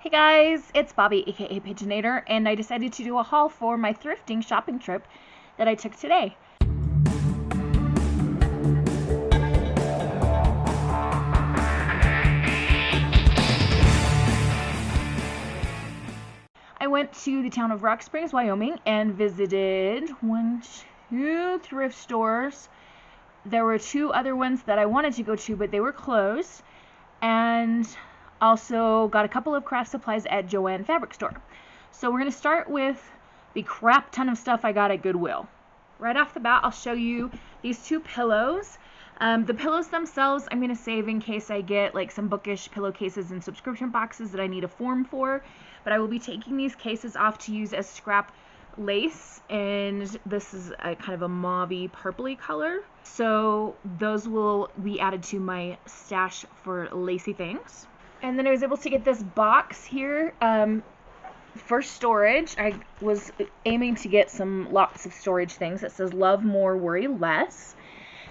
Hey guys, it's Bobi, aka Paginator, and I decided to do a haul for my thrifting shopping trip that I took today. I went to the town of Rock Springs, Wyoming, and visited two thrift stores. There were two other ones that I wanted to go to, but they were closed, and also got a couple of craft supplies at Joann fabric store. So we're going to start with the crap ton of stuff I got at Goodwill. Right off the bat, I'll show you these two pillows. The pillows themselves I'm going to save in case I get like some bookish pillowcases and subscription boxes that I need a form for, but I will be taking these cases off to use as scrap lace, and this is a kind of a mauvey purpley color, so those will be added to my stash for lacy things. And then I was able to get this box here for storage. I was aiming to get lots of storage things. It says love more, worry less,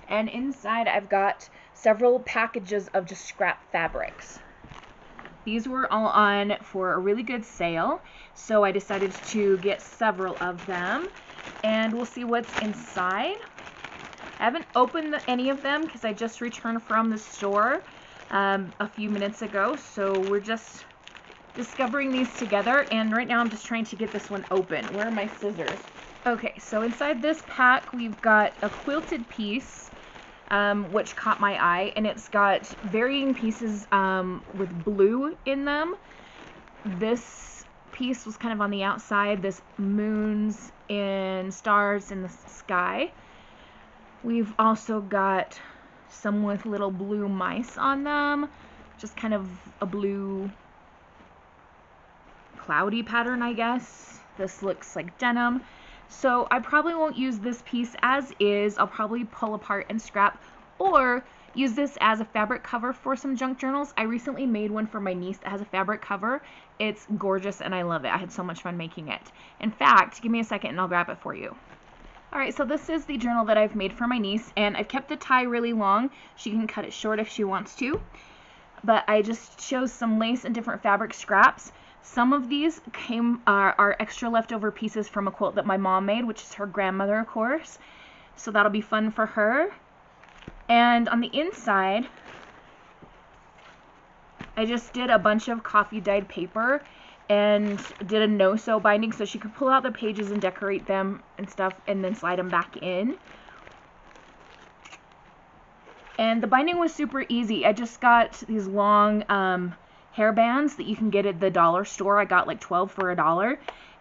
and inside I've got several packages of just scrap fabrics. These were all on for a really good sale, so I decided to get several of them, and we'll see what's inside. I haven't opened any of them because I just returned from the store a few minutes ago, so we're just discovering these together, and right now I'm just trying to get this one open. Where are my scissors? Okay, so inside this pack we've got a quilted piece, which caught my eye, and it's got varying pieces with blue in them. This piece was kind of on the outside, this moons and stars in the sky. We've also got some with little blue mice on them, just kind of a blue cloudy pattern, I guess. This looks like denim. So I probably won't use this piece as is. I'll probably pull apart and scrap, or use this as a fabric cover for some junk journals. I recently made one for my niece that has a fabric cover. It's gorgeous and I love it. I had so much fun making it. In fact, give me a second and I'll grab it for you. Alright, so this is the journal that I've made for my niece, and I've kept the tie really long. She can cut it short if she wants to, but I just chose some lace and different fabric scraps. Some of these are extra leftover pieces from a quilt that my mom made, which is her grandmother, of course, so that'll be fun for her. And on the inside, I just did a bunch of coffee dyed paper and did a no-sew binding so she could pull out the pages and decorate them and stuff and then slide them back in. And the binding was super easy. I just got these long hair bands that you can get at the dollar store. I got like 12 for $1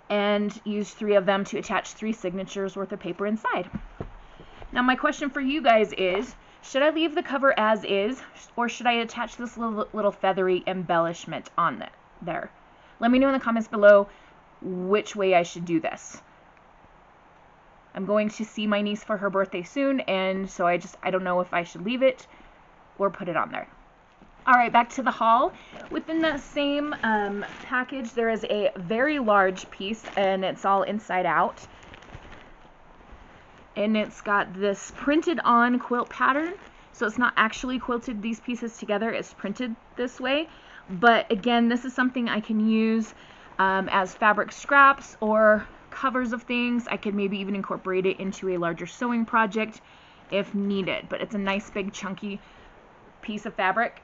and used 3 of them to attach 3 signatures worth of paper inside. Now my question for you guys is, should I leave the cover as is, or should I attach this little feathery embellishment on there? Let me know in the comments below which way I should do this. I'm going to see my niece for her birthday soon, and so I don't know if I should leave it or put it on there. Alright, back to the haul. Within that same package, there is a very large piece, and it's all inside out. And it's got this printed on quilt pattern, so it's not actually quilted these pieces together, it's printed this way. But again, this is something I can use as fabric scraps or covers of things. I could maybe even incorporate it into a larger sewing project if needed, but it's a nice big chunky piece of fabric.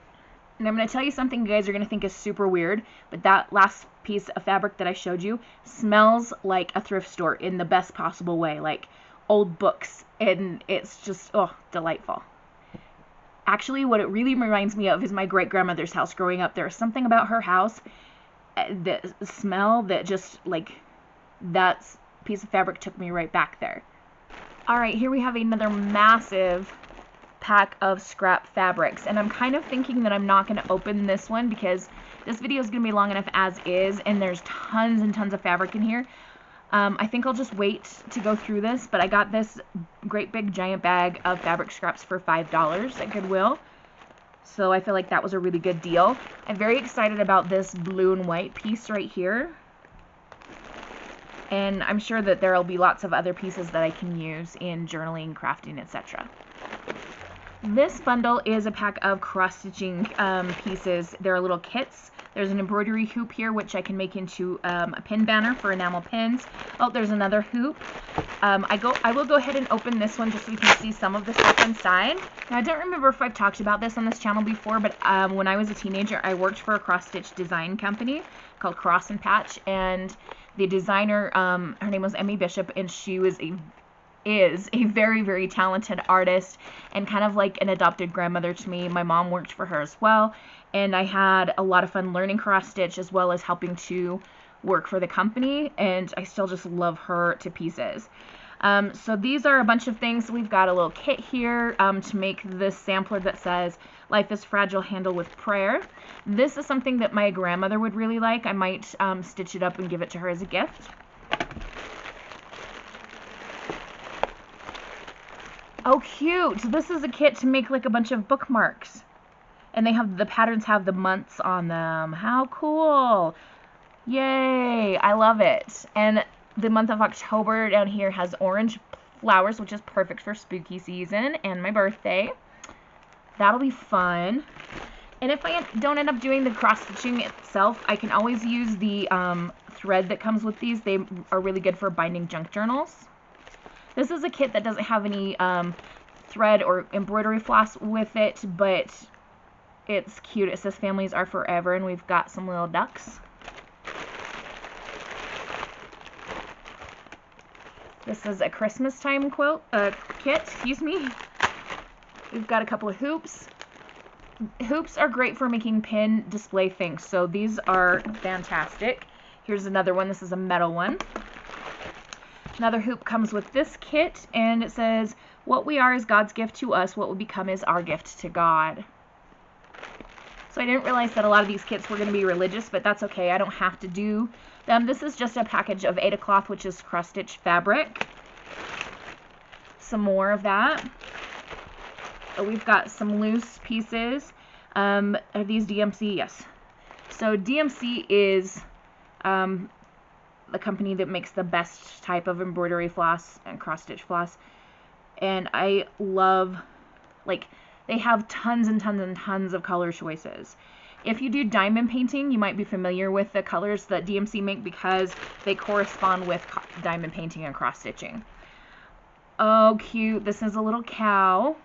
And I'm going to tell you something you guys are going to think is super weird, but that last piece of fabric that I showed you smells like a thrift store in the best possible way, like old books, and it's just, oh, delightful. Actually, what it really reminds me of is my great-grandmother's house growing up. There was something about her house, the smell that just, like, that piece of fabric took me right back there. Alright, here we have another massive pack of scrap fabrics, and I'm kind of thinking that I'm not going to open this one because this video is going to be long enough as is, and there's tons and tons of fabric in here. I think I'll just wait to go through this, but I got this great big giant bag of fabric scraps for $5 at Goodwill, so I feel like that was a really good deal. I'm very excited about this blue and white piece right here, and I'm sure that there will be lots of other pieces that I can use in journaling, crafting, etc. This bundle is a pack of cross-stitching pieces. They're little kits. There's an embroidery hoop here, which I can make into a pin banner for enamel pins. Oh, there's another hoop. I will go ahead and open this one just so we can see some of the stuff inside. Now, I don't remember if I've talked about this on this channel before, but when I was a teenager, I worked for a cross-stitch design company called Cross and Patch, and the designer, her name was Emmy Bishop, and she is a very, very talented artist and kind of like an adopted grandmother to me. My mom worked for her as well, and I had a lot of fun learning cross stitch as well as helping to work for the company, and I still just love her to pieces. So these are a bunch of things. We've got a little kit here to make this sampler that says "Life is Fragile, Handle with Prayer." This is something that my grandmother would really like. I might stitch it up and give it to her as a gift. Oh, cute! This is a kit to make like a bunch of bookmarks. And the patterns have the months on them. How cool! Yay! I love it. And the month of October down here has orange flowers, which is perfect for spooky season and my birthday. That'll be fun. And if I don't end up doing the cross-stitching itself, I can always use the thread that comes with these. They are really good for binding junk journals. This is a kit that doesn't have any thread or embroidery floss with it, but it's cute. It says "Families are forever," and we've got some little ducks. This is a Christmas time kit, excuse me. We've got a couple of hoops. Hoops are great for making pin display things, so these are fantastic. Here's another one. This is a metal one. Another hoop comes with this kit, and it says, "What we are is God's gift to us. What we become is our gift to God." So I didn't realize that a lot of these kits were going to be religious, but that's okay. I don't have to do them. This is just a package of Ada cloth, which is cross-stitch fabric. Some more of that. We've got some loose pieces. Are these DMC? Yes. So DMC is the company that makes the best type of embroidery floss and cross-stitch floss. And I love, like, they have tons and tons and tons of color choices. If you do diamond painting, you might be familiar with the colors that DMC make because they correspond with diamond painting and cross-stitching. Oh, cute. This is a little cow.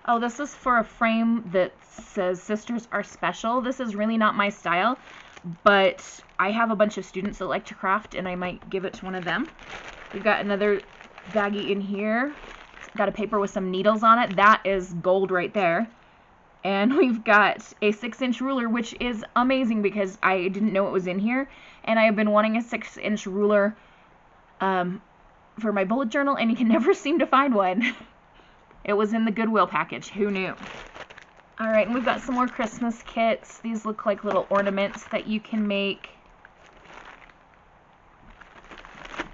Oh, this is for a frame that says "Sisters are special." This is really not my style, but I have a bunch of students that like to craft, and I might give it to one of them. We've got another baggie in here. It's got a paper with some needles on it. That is gold right there. And we've got a 6-inch ruler, which is amazing because I didn't know it was in here. And I have been wanting a 6-inch ruler for my bullet journal, and you can never seem to find one. It was in the Goodwill package. Who knew? Alright, and we've got some more Christmas kits. These look like little ornaments that you can make.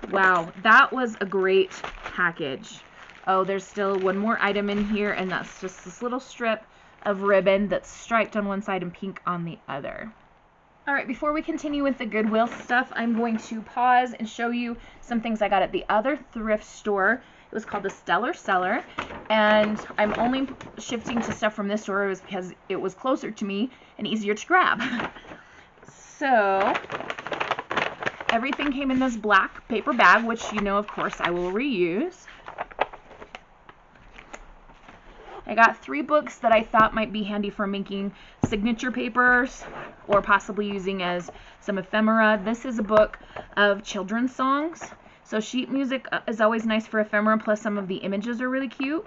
Wow, that was a great package. Oh, there's still one more item in here, and that's just this little strip of ribbon that's striped on one side and pink on the other. Alright, before we continue with the Goodwill stuff, I'm going to pause and show you some things I got at the other thrift store. It was called the Stellar Cellar, and I'm only shifting to stuff from this store because it was closer to me and easier to grab. So, everything came in this black paper bag, which you know, of course, I will reuse. I got 3 books that I thought might be handy for making signature papers or possibly using as some ephemera. This is a book of children's songs. So sheet music is always nice for ephemera, plus some of the images are really cute.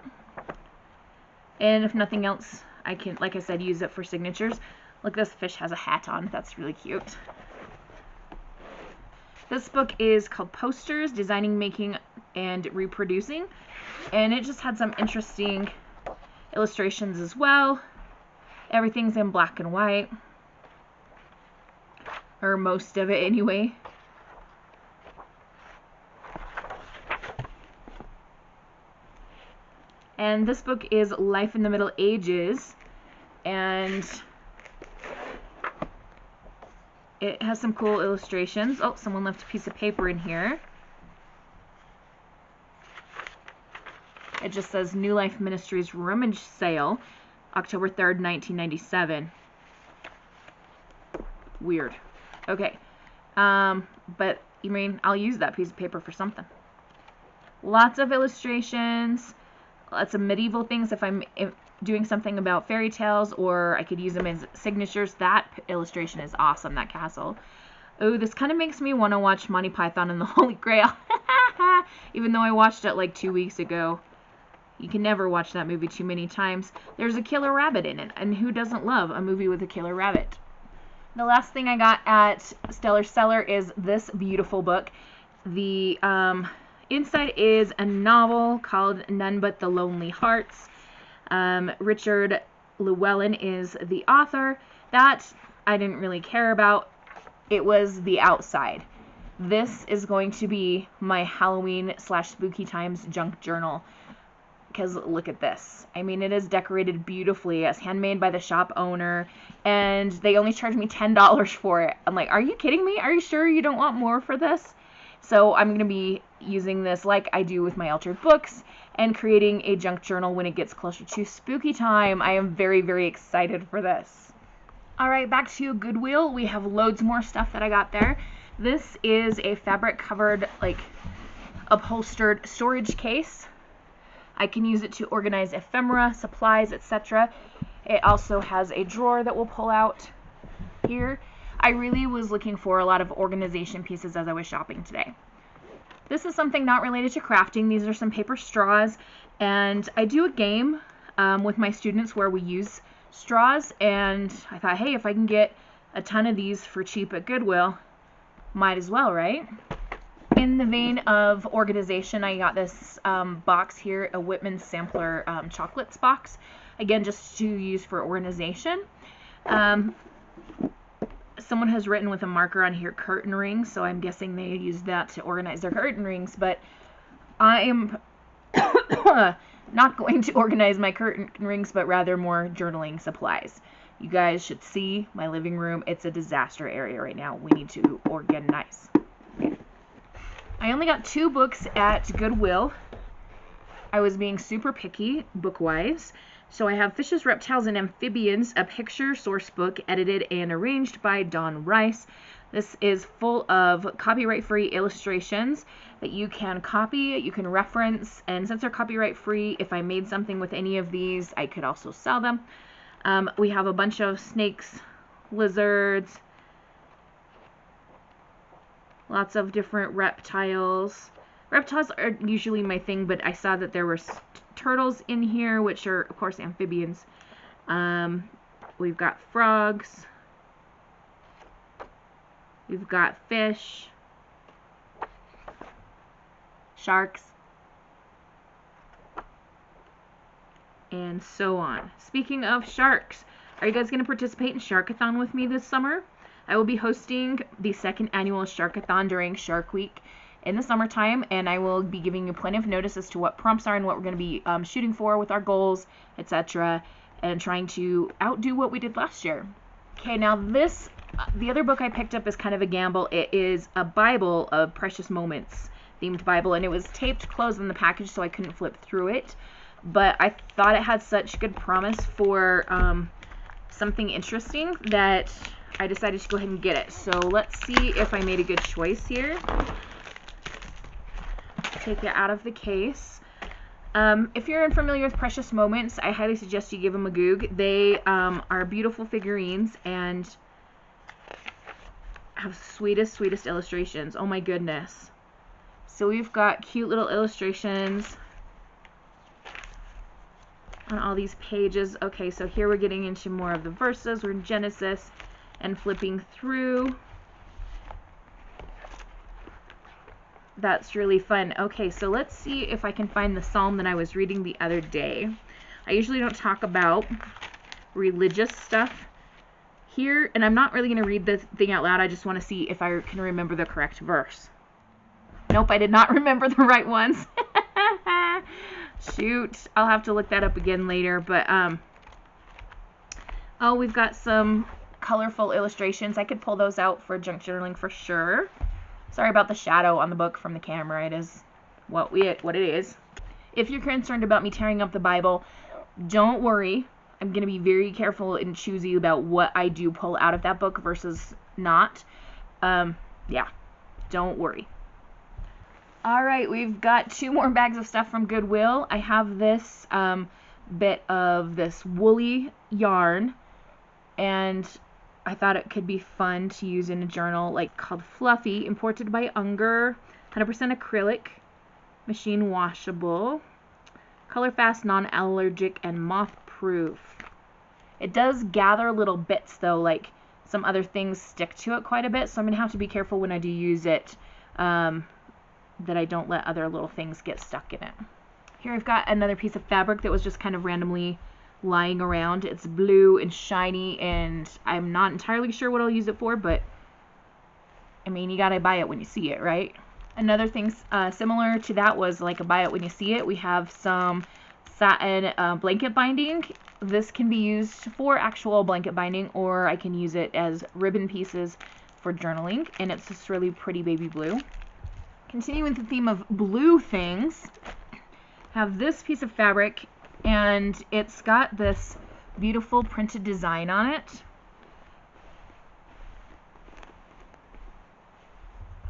And if nothing else, I can, like I said, use it for signatures. Look, this fish has a hat on. That's really cute. This book is called Posters, Designing, Making, and Reproducing. And it just had some interesting illustrations as well. Everything's in black and white. Or most of it anyway. And this book is Life in the Middle Ages, and it has some cool illustrations. Oh, someone left a piece of paper in here. It just says New Life Ministries rummage sale. October 3rd, 1997. Weird. Okay. But, I mean, I'll use that piece of paper for something. Lots of illustrations. Lots of medieval things if I'm doing something about fairy tales, or I could use them as signatures. That illustration is awesome, that castle. Oh, this kind of makes me want to watch Monty Python and the Holy Grail. Even though I watched it like 2 weeks ago. You can never watch that movie too many times. There's a killer rabbit in it, and who doesn't love a movie with a killer rabbit? The last thing I got at Stellar Cellar is this beautiful book. The inside is a novel called None But the Lonely Hearts. Richard Llewellyn is the author. That I didn't really care about. It was the outside. This is going to be my Halloween / spooky times junk journal. Because look at this. I mean, it is decorated beautifully. It's handmade by the shop owner. And they only charged me $10 for it. I'm like, are you kidding me? Are you sure you don't want more for this? So I'm going to be using this like I do with my altered books and creating a junk journal when it gets closer to spooky time. I am very, very excited for this. Alright, back to Goodwill. We have loads more stuff that I got there. This is a fabric covered, like, upholstered storage case. I can use it to organize ephemera, supplies, etc. It also has a drawer that will pull out here. I really was looking for a lot of organization pieces as I was shopping today. This is something not related to crafting. These are some paper straws, and I do a game with my students where we use straws, and I thought, hey, if I can get a ton of these for cheap at Goodwill, might as well, right? In the vein of organization, I got this box here, a Whitman Sampler chocolates box. Again, just to use for organization. Someone has written with a marker on here curtain rings, so I'm guessing they use that to organize their curtain rings, but I am not going to organize my curtain rings, but rather more journaling supplies. You guys should see my living room. It's a disaster area right now. We need to organize. I only got 2 books at Goodwill. I was being super picky book-wise. So I have Fishes, Reptiles, and Amphibians, a picture source book edited and arranged by Don Rice. This is full of copyright-free illustrations that you can copy, you can reference, and since they're copyright-free, if I made something with any of these, I could also sell them. We have a bunch of snakes, lizards, lots of different reptiles. Reptiles are usually my thing, but I saw that there were turtles in here, which are, of course, amphibians. We've got frogs. We've got fish. Sharks. And so on. Speaking of sharks, are you guys going to participate in Sharkathon with me this summer? I will be hosting the 2nd annual Sharkathon during Shark Week in the summertime, and I will be giving you plenty of notice as to what prompts are and what we're going to be shooting for with our goals, etc., and trying to outdo what we did last year. Okay, now this, the other book I picked up is kind of a gamble. It is a Bible, a Precious Moments themed Bible, and it was taped closed in the package, so I couldn't flip through it, but I thought it had such good promise for something interesting that I decided to go ahead and get it. So let's see if I made a good choice here. Take it out of the case. If you're unfamiliar with Precious Moments, I highly suggest you give them a goog. They are beautiful figurines and have sweetest, sweetest illustrations. Oh my goodness. So we've got cute little illustrations on all these pages. Okay, so here we're getting into more of the verses. We're in Genesis and flipping through. That's really fun. Okay, so let's see if I can find the psalm that I was reading the other day. I usually don't talk about religious stuff here, and I'm not really going to read the thing out loud. I just want to see if I can remember the correct verse. Nope, I did not remember the right ones. Shoot, I'll have to look that up again later, but oh, we've got some colorful illustrations. I could pull those out for junk journaling for sure. Sorry about the shadow on the book from the camera. It is what it is. If you're concerned about me tearing up the Bible, don't worry. I'm going to be very careful and choosy about what I do pull out of that book versus not. Yeah, don't worry. Alright, we've got 2 more bags of stuff from Goodwill. I have this bit of this woolly yarn, and I thought it could be fun to use in a journal, like called Fluffy, imported by Unger, 100% acrylic, machine washable, color fast, non-allergic, and moth proof. It does gather little bits though, like some other things stick to it quite a bit, so I'm going to have to be careful when I do use it that I don't let other little things get stuck in it. Here I've got another piece of fabric that was just kind of randomly lying around. It's blue and shiny, and I'm not entirely sure what I'll use it for, but I mean, you gotta buy it when you see it, right? Another thing similar to that was like a buy it when you see it. We have some satin blanket binding. This can be used for actual blanket binding, or I can use it as ribbon pieces for journaling, and it's this really pretty baby blue. Continuing with the theme of blue things, have this piece of fabric, and it's got this beautiful printed design on it.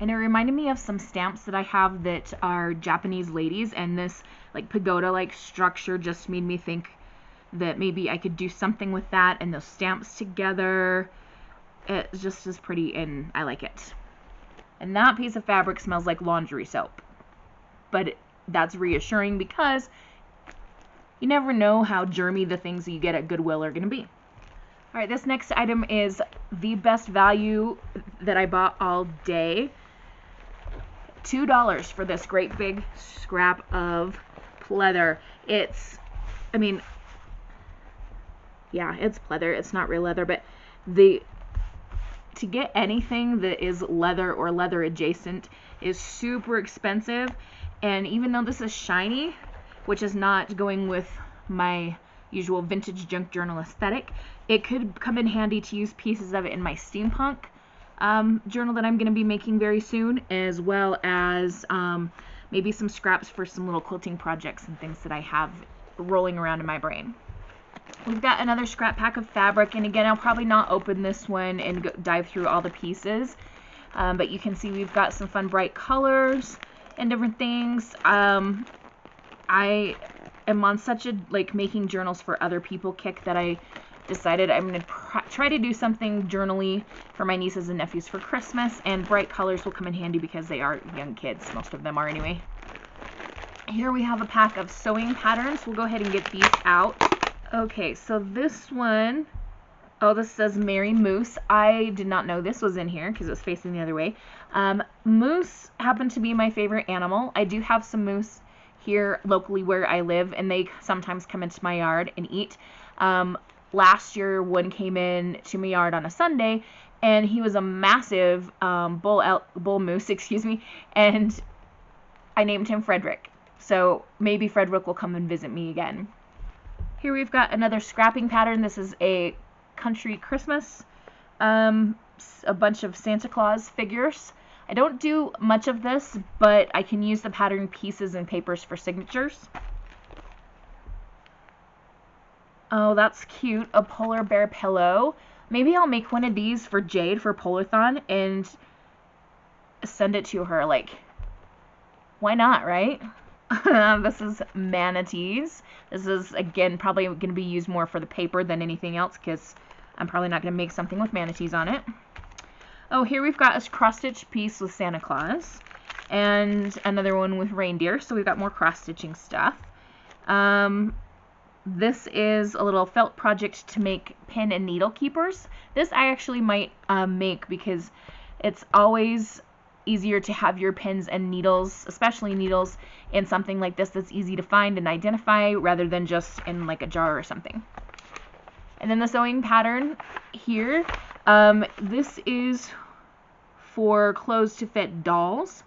And it reminded me of some stamps that I have that are Japanese ladies, and this like pagoda-like structure just made me think that maybe I could do something with that and those stamps together. It just is pretty, and I like it. And that piece of fabric smells like laundry soap. But that's reassuring because you never know how germy the things that you get at Goodwill are going to be. Alright, this next item is the best value that I bought all day. $2 for this great big scrap of pleather. It's, I mean, yeah, it's pleather. It's not real leather, but to get anything that is leather or leather adjacent is super expensive. And even though this is shiny, which is not going with my usual vintage junk journal aesthetic, it could come in handy to use pieces of it in my steampunk journal that I'm going to be making very soon, as well as maybe some scraps for some little quilting projects and things that I have rolling around in my brain. We've got another scrap pack of fabric, and again, I'll probably not open this one and dive through all the pieces, but you can see we've got some fun bright colors and different things. I am on such a making journals for other people kick that I decided I'm going to try to do something journally for my nieces and nephews for Christmas, and bright colors will come in handy because they are young kids. Most of them are anyway. Here we have a pack of sewing patterns. We'll go ahead and get these out. Okay, so this one, oh, this says Mary Moose. I did not know this was in here because it was facing the other way. Moose happen to be my favorite animal. I do have some moose here locally where I live, and they sometimes come into my yard and eat. Last year, one came in to my yard on a Sunday, and he was a massive bull moose, excuse me, and I named him Frederick. So maybe Frederick will come and visit me again. Here we've got another scrapping pattern. This is a country Christmas, a bunch of Santa Claus figures. I don't do much of this, but I can use the pattern pieces and papers for signatures. Oh, that's cute. A polar bear pillow. Maybe I'll make one of these for Jade for Polathon and send it to her. Like, why not, right? This is manatees. This is, again, probably going to be used more for the paper than anything else because I'm probably not going to make something with manatees on it. Oh, here we've got a cross-stitch piece with Santa Claus and another one with reindeer, so we've got more cross-stitching stuff. This is a little felt project to make pin and needle keepers. This I actually might make because it's always easier to have your pins and needles, especially needles, in something like this that's easy to find and identify rather than just in like a jar or something. And then the sewing pattern here, this is for clothes to fit dolls.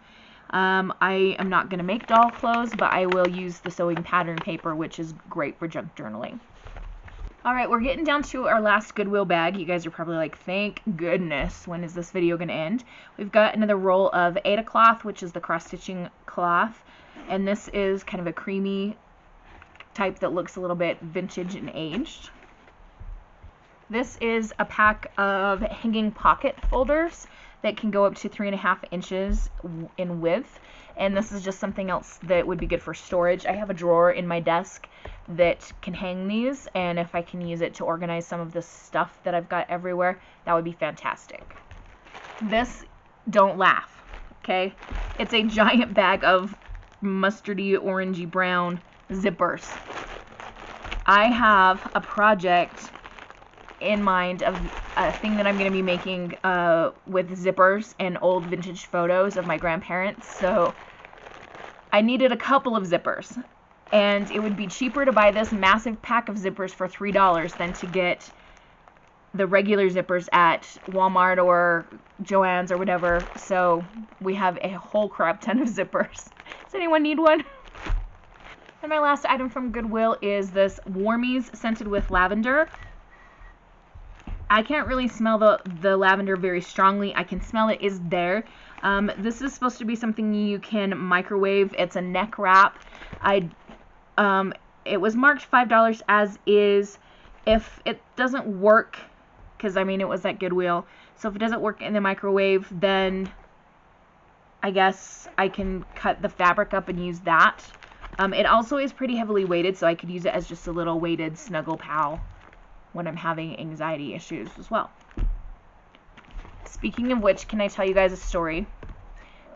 I am not going to make doll clothes, but I will use the sewing pattern paper, which is great for junk journaling. Alright, we're getting down to our last Goodwill bag. You guys are probably like, thank goodness, when is this video going to end? We've got another roll of Aida cloth, which is the cross-stitching cloth, and this is kind of a creamy type that looks a little bit vintage and aged. This is a pack of hanging pocket holders that can go up to 3.5 inches in width. And this is just something else that would be good for storage. I have a drawer in my desk that can hang these, and if I can use it to organize some of the stuff that I've got everywhere, that would be fantastic. This, don't laugh, okay? It's a giant bag of mustardy, orangey brown zippers. I have a project in mind of a thing that I'm going to be making with zippers and old vintage photos of my grandparents, so I needed a couple of zippers, and it would be cheaper to buy this massive pack of zippers for $3 than to get the regular zippers at Walmart or Joann's or whatever, so we have a whole crap ton of zippers. Does anyone need one? And my last item from Goodwill is this Warmies scented with lavender. I can't really smell the lavender very strongly. I can smell it is there. This is supposed to be something you can microwave. It's a neck wrap. It was marked $5 as is. If it doesn't work, because I mean it was at Goodwill, so if it doesn't work in the microwave, then I guess I can cut the fabric up and use that. It also is pretty heavily weighted, so I could use it as just a little weighted snuggle pal when I'm having anxiety issues as well. Speaking of which, can I tell you guys a story?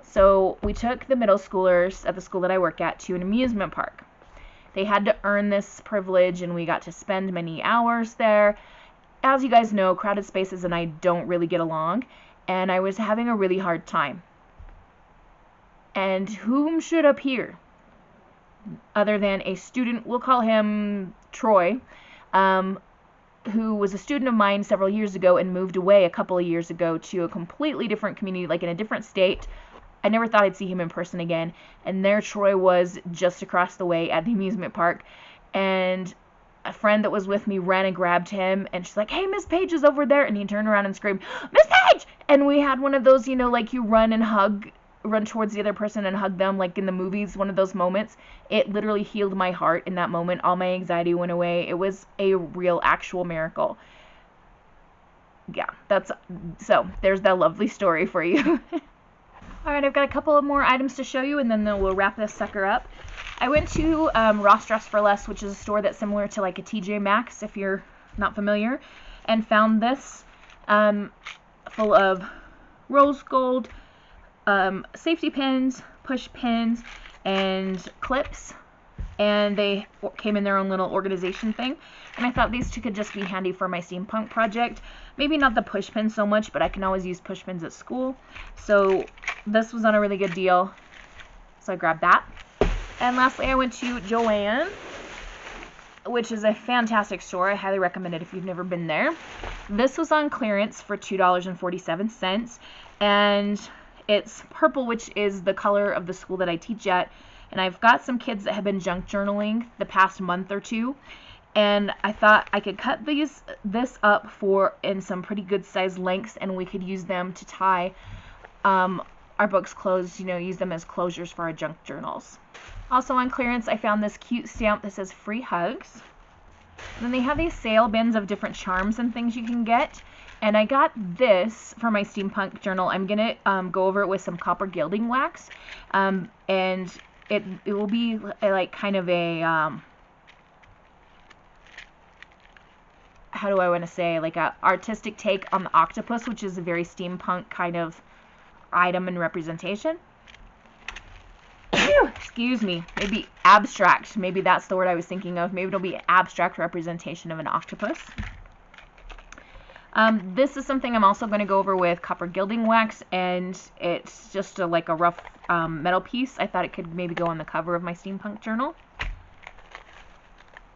So we took the middle schoolers at the school that I work at to an amusement park. They had to earn this privilege, and we got to spend many hours there. As you guys know, crowded spaces and I don't really get along, and I was having a really hard time. And whom should appear other than a student, we'll call him Troy, who was a student of mine several years ago and moved away a couple of years ago to a completely different community, like in a different state. I never thought I'd see him in person again, and there Troy was just across the way at the amusement park, and a friend that was with me ran and grabbed him, and she's like, "Hey, Miss Page is over there," and he turned around and screamed, "Miss Page!" And we had one of those, you know, like you run towards the other person and hug them, like in the movies, one of those moments. It literally healed my heart in that moment. All my anxiety went away. It was a real, actual miracle. Yeah, so there's that lovely story for you. Alright, I've got a couple of more items to show you, and then we'll wrap this sucker up. I went to Ross Dress for Less, which is a store that's similar to like a TJ Maxx, if you're not familiar, and found this full of rose gold safety pins, push pins, and clips, and they came in their own little organization thing, and I thought these two could just be handy for my steampunk project. Maybe not the push pins so much, but I can always use push pins at school, so this was on a really good deal, so I grabbed that. And lastly, I went to Joann, which is a fantastic store. I highly recommend it if you've never been there. This was on clearance for $2.47, and it's purple, which is the color of the school that I teach at, and I've got some kids that have been junk journaling the past month or two, and I thought I could cut this up in some pretty good size lengths, and we could use them to tie our books closed, you know, use them as closures for our junk journals. Also on clearance, I found this cute stamp that says free hugs. And then they have these sale bins of different charms and things you can get. And I got this for my steampunk journal. I'm going to go over it with some copper gilding wax. And it will be like kind of a, how do I want to say, like a artistic take on the octopus, which is a very steampunk kind of item and representation. Excuse me, maybe abstract. Maybe that's the word I was thinking of. Maybe it'll be an abstract representation of an octopus. This is something I'm also going to go over with copper gilding wax, and it's just like a rough metal piece. I thought it could maybe go on the cover of my steampunk journal.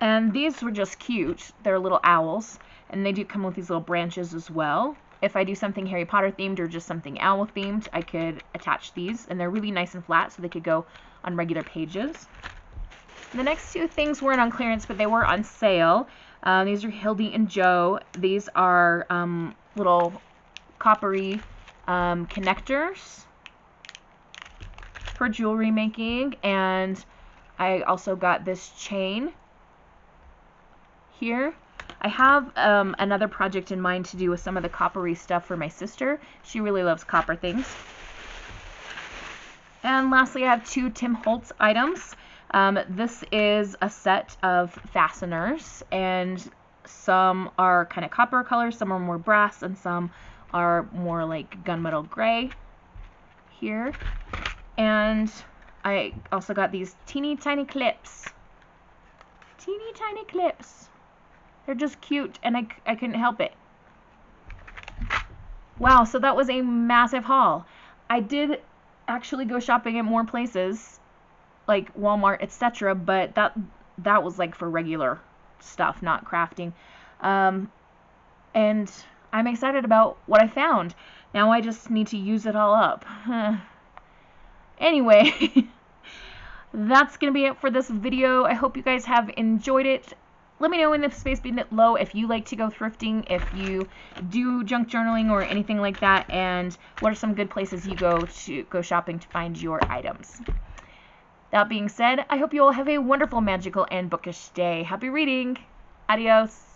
And these were just cute. They're little owls, and they do come with these little branches as well. If I do something Harry Potter themed or just something owl themed, I could attach these, and they're really nice and flat, so they could go on regular pages. The next two things weren't on clearance, but they were on sale. These are Hildy and Joe. These are little coppery connectors for jewelry making, and I also got this chain here. I have another project in mind to do with some of the coppery stuff for my sister. She really loves copper things. And lastly, I have 2 Tim Holtz items. This is a set of fasteners, and some are kind of copper colors, some are more brass, and some are more like gunmetal gray here. And I also got these teeny tiny clips. Teeny tiny clips. They're just cute, and I couldn't help it. Wow, so that was a massive haul. I did actually go shopping at more places, like Walmart, etc., but that was like for regular stuff, not crafting. And I'm excited about what I found. Now I just need to use it all up. Anyway, that's going to be it for this video. I hope you guys have enjoyed it. Let me know in the space below if you like to go thrifting, if you do junk journaling or anything like that, and what are some good places you go shopping to find your items. That being said, I hope you all have a wonderful, magical, and bookish day. Happy reading! Adios!